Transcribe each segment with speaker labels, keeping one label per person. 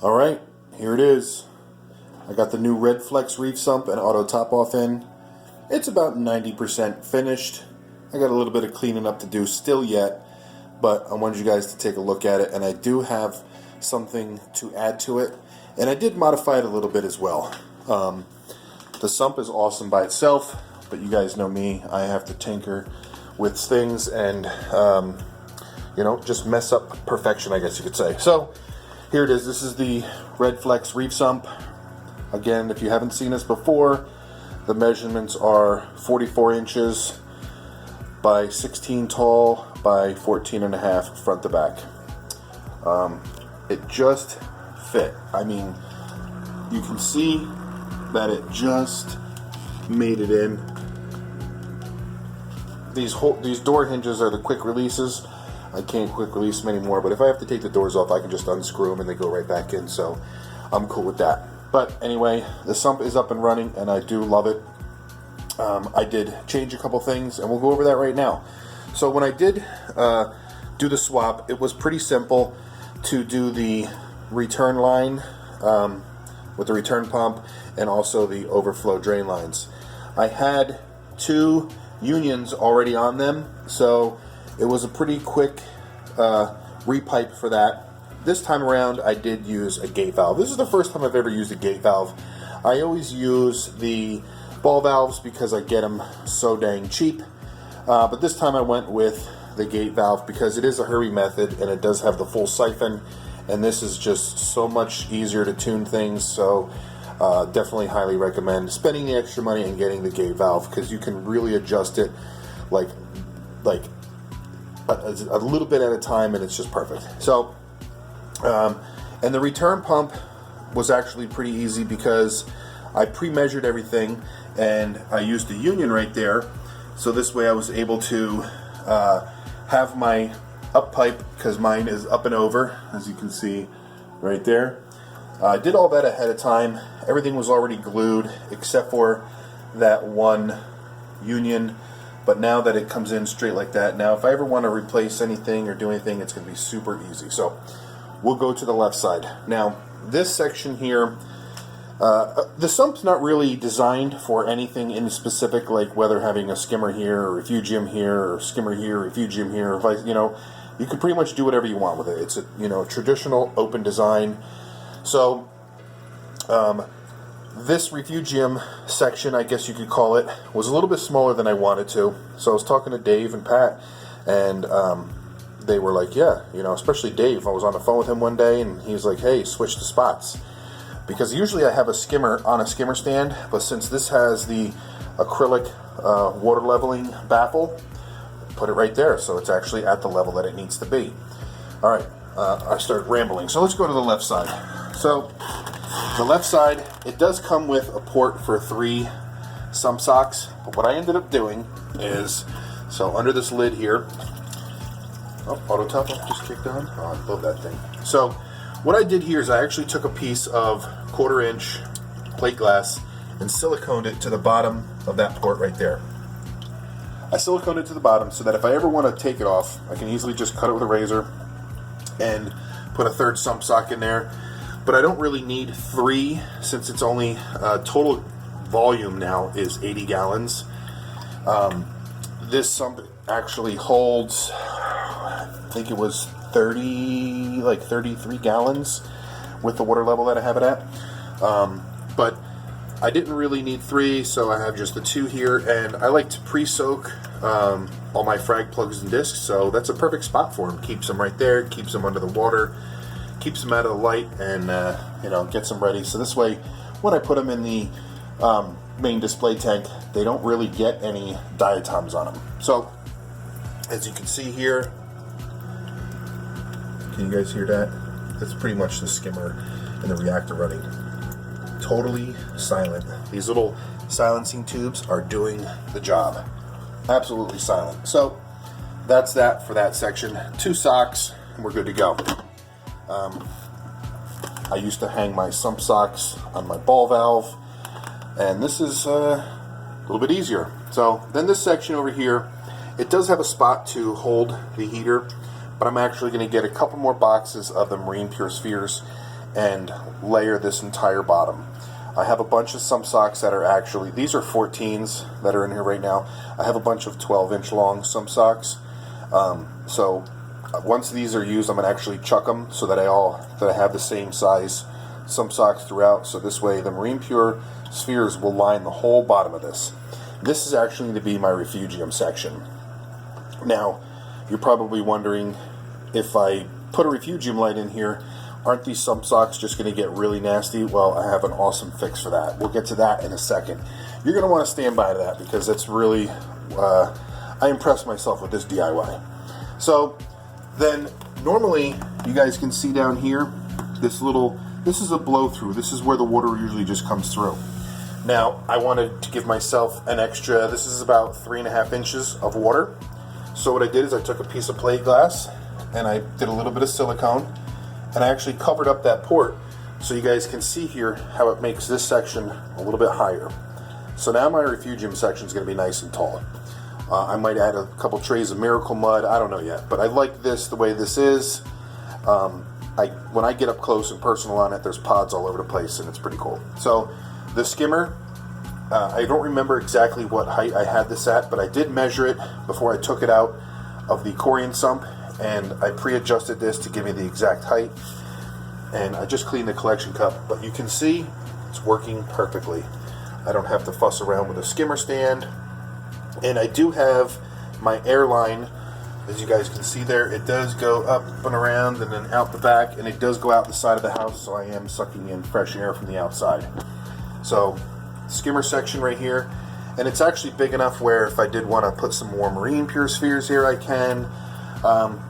Speaker 1: Alright, here it is. I got the new Redflex reef sump and auto top off in. It's about 90% finished. I got a little bit of cleaning up to do still yet, but I wanted you guys to take a look at it, and I do have something to add to it, and I did modify it a little bit as well. The sump is awesome by itself, but you guys know me, I have to tinker with things and you know, just mess up perfection, I guess you could say. So here it is. This is the Redflex reef sump. Again, if you haven't seen this before, the measurements are 44 inches by 16 tall by 14 and a half front to back. It just fit. I mean, you can see that it just made it in. These door hinges are the quick releases. I can't quick release them anymore, but if I have to take the doors off, I can just unscrew them and they go right back in, so I'm cool with that. But anyway, the sump is up and running, and I do love it. I did change a couple things, and we'll go over that right now. So when I did do the swap, it was pretty simple to do the return line with the return pump and also the overflow drain lines. I had two unions already on them, so it was a pretty quick repipe for that. This time around, I did use a gate valve. This is the first time I've ever used a gate valve. I always use the ball valves because I get them so dang cheap. But this time I went with the gate valve because it is a hurry method and it does have the full siphon. And this is just so much easier to tune things. So definitely highly recommend spending the extra money and getting the gate valve because you can really adjust it like a little bit at a time, and it's just perfect. So, and the return pump was actually pretty easy because I pre-measured everything and I used the union right there. So this way I was able to have my up pipe, because mine is up and over, as you can see right there. I did all that ahead of time. Everything was already glued except for that one union. But now that it comes in straight like that, now if I ever want to replace anything or do anything, it's going to be super easy. So we'll go to the left side. Now this section here, the sump's not really designed for anything in specific, like whether having a skimmer here or refugium here or skimmer here, refugium here. If I, you know, you can pretty much do whatever you want with it. It's a, you know, traditional open design. So this refugium section, I guess you could call it, was a little bit smaller than I wanted to. So I was talking to Dave and Pat, and they were like, yeah, you know, especially Dave. I was on the phone with him one day, and he was like, hey, switch the spots. Because usually I have a skimmer on a skimmer stand, but since this has the acrylic water leveling baffle, put it right there, so it's actually at the level that it needs to be. All right, I started rambling, so let's go to the left side. So the left side, it does come with a port for 3 sump socks, but what I ended up doing is, so under this lid here, oh, auto top just kicked on. Oh, I love that thing. So what I did here is I actually took a piece of 1/4 inch plate glass and siliconed it to the bottom of that port right there. I siliconed it to the bottom so that if I ever want to take it off, I can easily just cut it with a razor and put a 3rd sump sock in there. But I don't really need 3 since it's only total volume now is 80 gallons. This sump actually holds, I think it was 33 gallons with the water level that I have it at. But I didn't really need 3, so I have just the 2 here, and I like to pre-soak all my frag plugs and discs, so that's a perfect spot for them. Keeps them right there, keeps them under the water, keeps them out of the light, and you know, gets them ready. So this way, when I put them in the main display tank, they don't really get any diatoms on them. So as you can see here, can you guys hear that? That's pretty much the skimmer and the reactor running. Totally silent. These little silencing tubes are doing the job. Absolutely silent. So that's that for that section. 2 socks, and we're good to go. I used to hang my sump socks on my ball valve, and this is a little bit easier. So then this section over here, it does have a spot to hold the heater, but I'm actually going to get a couple more boxes of the Marine Pure Spheres and layer this entire bottom. I have a bunch of sump socks that are actually, these are 14s that are in here right now. I have a bunch of 12-inch long sump socks. So once these are used, I'm going to actually chuck them so that I have the same size sump socks throughout. So this way the Marine Pure spheres will line the whole bottom of this. This is actually to be my refugium section. Now, you're probably wondering, if I put a refugium light in here, aren't these sump socks just going to get really nasty? Well, I have an awesome fix for that. We'll get to that in a second. You're going to want to stand by to that because it's really, I impressed myself with this DIY. So then normally you guys can see down here, this is a blow through. This is where the water usually just comes through. Now I wanted to give myself an extra, this is about 3.5 inches of water. So what I did is I took a piece of plate glass and I did a little bit of silicone, and I actually covered up that port so you guys can see here how it makes this section a little bit higher. So now my refugium section is going to be nice and tall. I might add a couple trays of Miracle Mud, I don't know yet, but I like this the way this is. When I get up close and personal on it, there's pods all over the place and it's pretty cool. So the skimmer, I don't remember exactly what height I had this at, but I did measure it before I took it out of the Aquarium sump, and I pre-adjusted this to give me the exact height, and I just cleaned the collection cup, but you can see it's working perfectly. I don't have to fuss around with a skimmer stand, and I do have my air line, as you guys can see there. It does go up and around and then out the back, and it does go out the side of the house, so I am sucking in fresh air from the outside. So skimmer section right here, and it's actually big enough where if I did want to put some more Marine Pure spheres here, I can.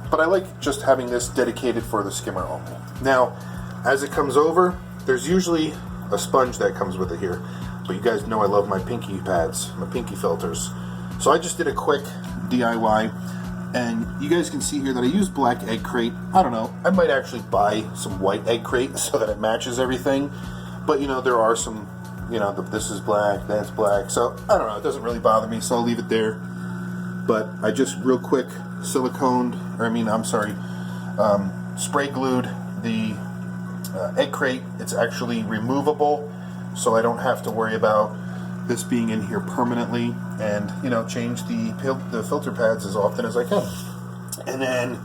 Speaker 1: But I like just having this dedicated for the skimmer only. Now, as it comes over, there's usually a sponge that comes with it here. But you guys know I love my pinky pads, my pinky filters. So I just did a quick DIY. And you guys can see here that I use black egg crate. I don't know, I might actually buy some white egg crate so that it matches everything. But you know, there are some, you know, this is black, that's black. So I don't know, it doesn't really bother me, so I'll leave it there. But I just real quick spray glued the egg crate. It's actually removable, so I don't have to worry about this being in here permanently, and you know, change the filter pads as often as I can. And then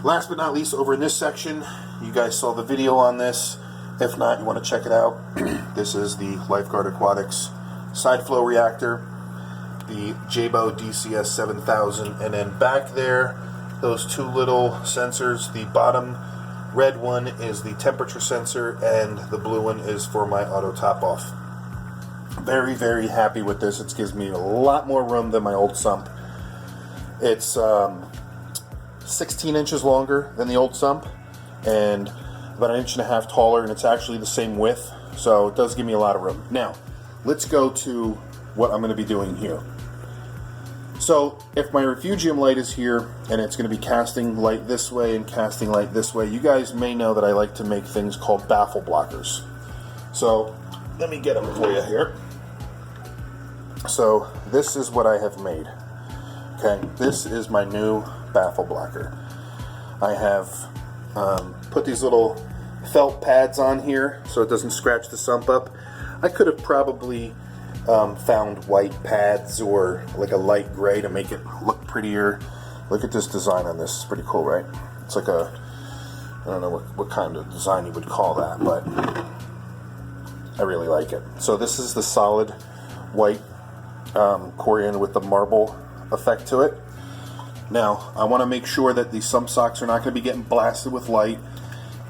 Speaker 1: last but not least, over in this section, you guys saw the video on this. If not, you want to check it out. This is the Lifeguard Aquatics side flow reactor, the Jabo DCS 7000, and then back there, those two little sensors. The bottom red one is the temperature sensor, and the blue one is for my auto top off. Very, very happy with this. It gives me a lot more room than my old sump. It's 16 inches longer than the old sump, and about 1.5 inches taller, and it's actually the same width, so it does give me a lot of room. Now, let's go to what I'm going to be doing here. So if my refugium light is here and it's going to be casting light this way and casting light this way, you guys may know that I like to make things called baffle blockers. So let me get them for you here. So this is what I have made. Okay, this is my new baffle blocker. I have put these little felt pads on here so it doesn't scratch the sump up. I could have probably found white pads or like a light gray to make it look prettier. Look at this design on this. It's pretty cool, right? It's like a, I don't know what kind of design you would call that, but I really like it. So this is the solid white coriander with the marble effect to it. Now, I want to make sure that these sump socks are not going to be getting blasted with light,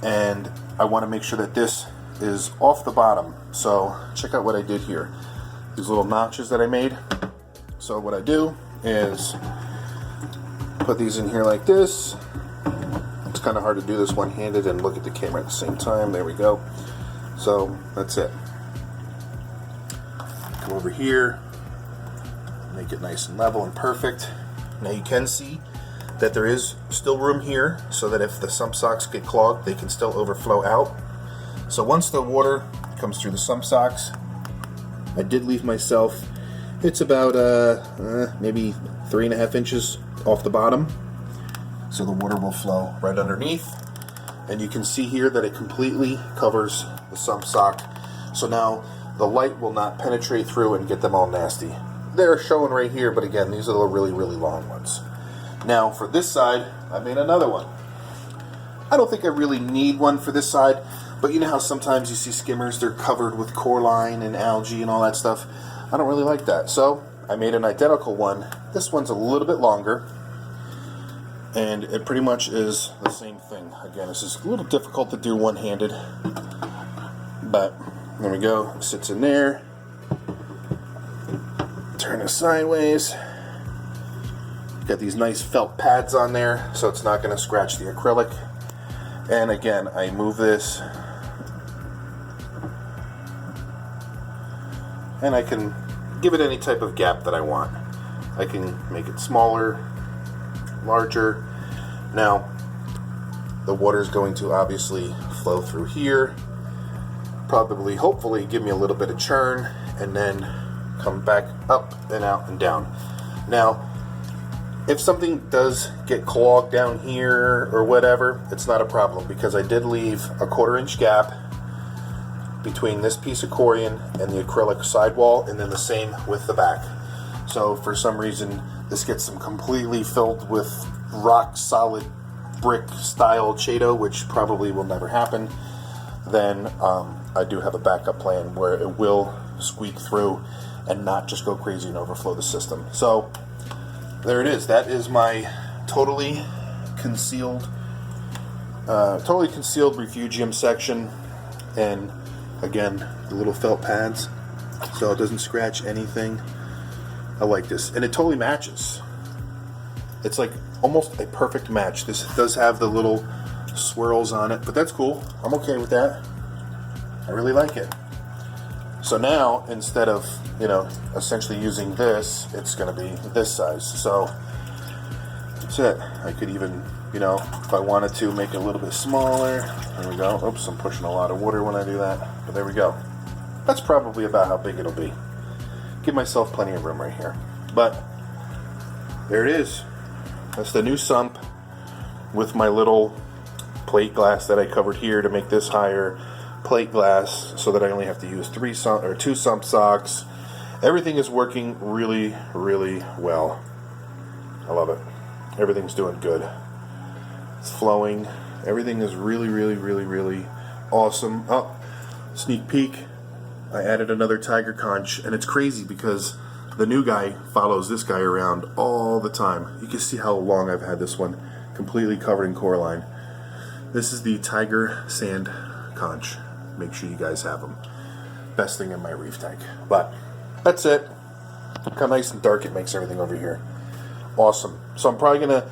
Speaker 1: and I want to make sure that this is off the bottom. So check out what I did here. These little notches that I made. So what I do is put these in here like this. It's kind of hard to do this one-handed and look at the camera at the same time. There we go. So that's it. Come over here, make it nice and level and perfect. Now you can see that there is still room here so that if the sump socks get clogged, they can still overflow out. So once the water comes through the sump socks, I did leave myself, it's about maybe 3.5 inches off the bottom, so the water will flow right underneath. And you can see here that it completely covers the sump sock. So now the light will not penetrate through and get them all nasty. They're showing right here, but again, these are the really, really long ones. Now for this side, I made another one. I don't think I really need one for this side, but you know how sometimes you see skimmers, they're covered with coralline and algae and all that stuff. I don't really like that. So I made an identical one. This one's a little bit longer, and it pretty much is the same thing. Again, this is a little difficult to do one-handed, but there we go. It sits in there. Turn it sideways. Got these nice felt pads on there, so it's not going to scratch the acrylic. And again, I move this, and I can give it any type of gap that I want. I can make it smaller, larger. Now, the water is going to obviously flow through here, probably, hopefully, give me a little bit of churn, and then come back up and out and down. Now, if something does get clogged down here or whatever, it's not a problem, because I did leave a 1/4 inch gap between this piece of corian and the acrylic sidewall, and then the same with the back. So for some reason this gets them completely filled with rock solid brick style Chaeto, which probably will never happen, then I do have a backup plan where it will squeak through and not just go crazy and overflow the system. So there it is. That is my totally concealed refugium section, and again, the little felt pads so it doesn't scratch anything. I like this, and it totally matches. It's like almost a perfect match. This does have the little swirls on it, but that's cool. I'm okay with that. I really like it. So now, instead of, essentially using this, it's going to be this size. So that's it. I could even, if I wanted to, make it a little bit smaller. There we go. Oops, I'm pushing a lot of water when I do that. But there we go. That's probably about how big it'll be. Give myself plenty of room right here. But there it is. That's the new sump with my little plate glass that I covered here to make this higher plate glass, so that I only have to use 2 sump socks. Everything is working really, really well. I love it. Everything's doing good. It's flowing. Everything is really, really, really, really awesome. Oh, sneak peek. I added another tiger conch, and it's crazy because the new guy follows this guy around all the time. You can see how long I've had this one completely covered in coralline. This is the tiger sand conch. Make sure you guys have them. Best thing in my reef tank. But that's it. Look how nice and dark it makes everything over here. Awesome. So I'm probably going to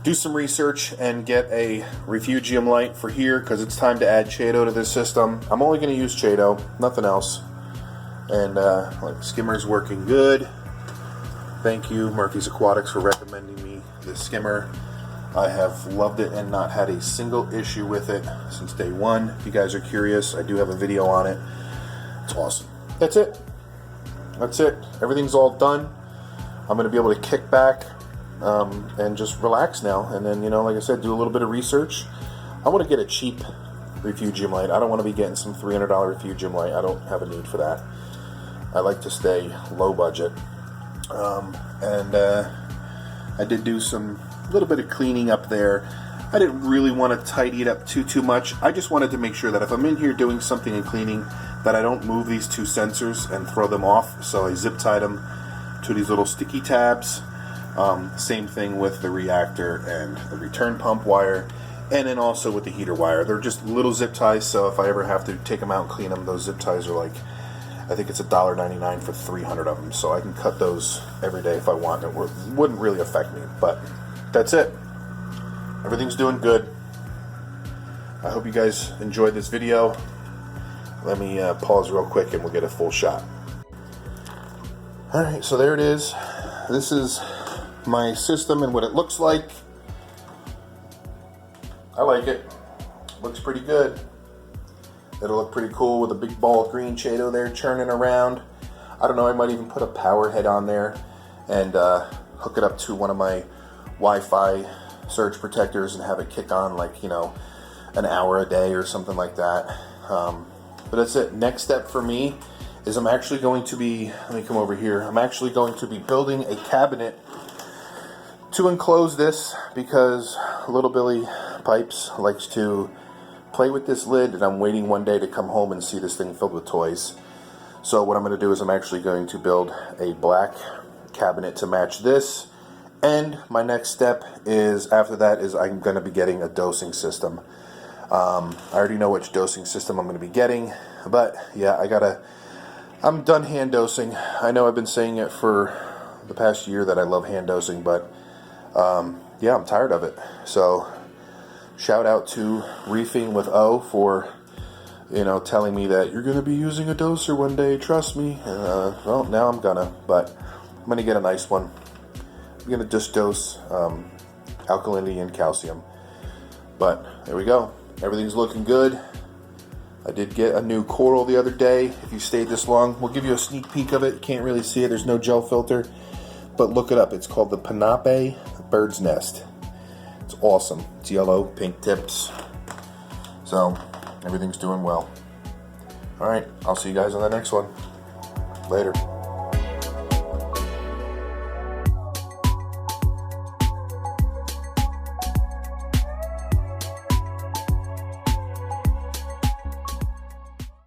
Speaker 1: do some research and get a refugium light for here, because it's time to add Chaeto to this system. I'm only going to use Chaeto, nothing else. And like Skimmer's working good. Thank you, Murphy's Aquatics, for recommending me this Skimmer. I have loved it and not had a single issue with it since day one. If you guys are curious, I do have a video on it. It's awesome. That's it. That's it. Everything's all done. I'm going to be able to kick back and just relax now. And then, like I said, do a little bit of research. I want to get a cheap refugium light. I don't want to be getting some $300 refugium light. I don't have a need for that. I like to stay low budget. I did do some little bit of cleaning up there. I didn't really want to tidy it up too much. I just wanted to make sure that if I'm in here doing something and cleaning, that I don't move these 2 sensors and throw them off. So I zip tied them to these little sticky tabs. Same thing with the reactor and the return pump wire, and then also with the heater wire. They're just little zip ties, so if I ever have to take them out and clean them, those zip ties are like, I think it's $1.99 for 300 of them, so I can cut those every day if I want. It wouldn't really affect me, but that's it. Everything's doing good. I hope you guys enjoyed this video. Let me pause real quick and we'll get a full shot. Alright, so there it is. This is my system and what it looks like. I like it. Looks pretty good. It'll look pretty cool with a big ball of green Chaeto there churning around. I don't know, I might even put a power head on there and hook it up to one of my Wi-Fi surge protectors and have it kick on like, an hour a day or something like that. But that's it. Next step for me is I'm actually going to be, let me come over here, I'm actually going to be building a cabinet to enclose this, because Little Billy Pipes likes to play with this lid, and I'm waiting one day to come home and see this thing filled with toys. So what I'm going to do is I'm actually going to build a black cabinet to match this, and my next step is, after that, is I'm going to be getting a dosing system. I already know which dosing system I'm going to be getting, but yeah, I'm done hand dosing. I know I've been saying it for the past year that I love hand dosing, but yeah, I'm tired of it. So shout out to Reefing with O for, you know, telling me that you're going to be using a doser one day, trust me. Well, now I'm but I'm going to get a nice one. I'm going to just dose alkalinity and calcium. But there we go. Everything's looking good. I did get a new coral the other day. If you stayed this long, we'll give you a sneak peek of it. You can't really see it. There's no gel filter. But look it up. It's called the Panape Bird's Nest. It's awesome. It's yellow, pink tips. So everything's doing well. All right. I'll see you guys on the next one. Later.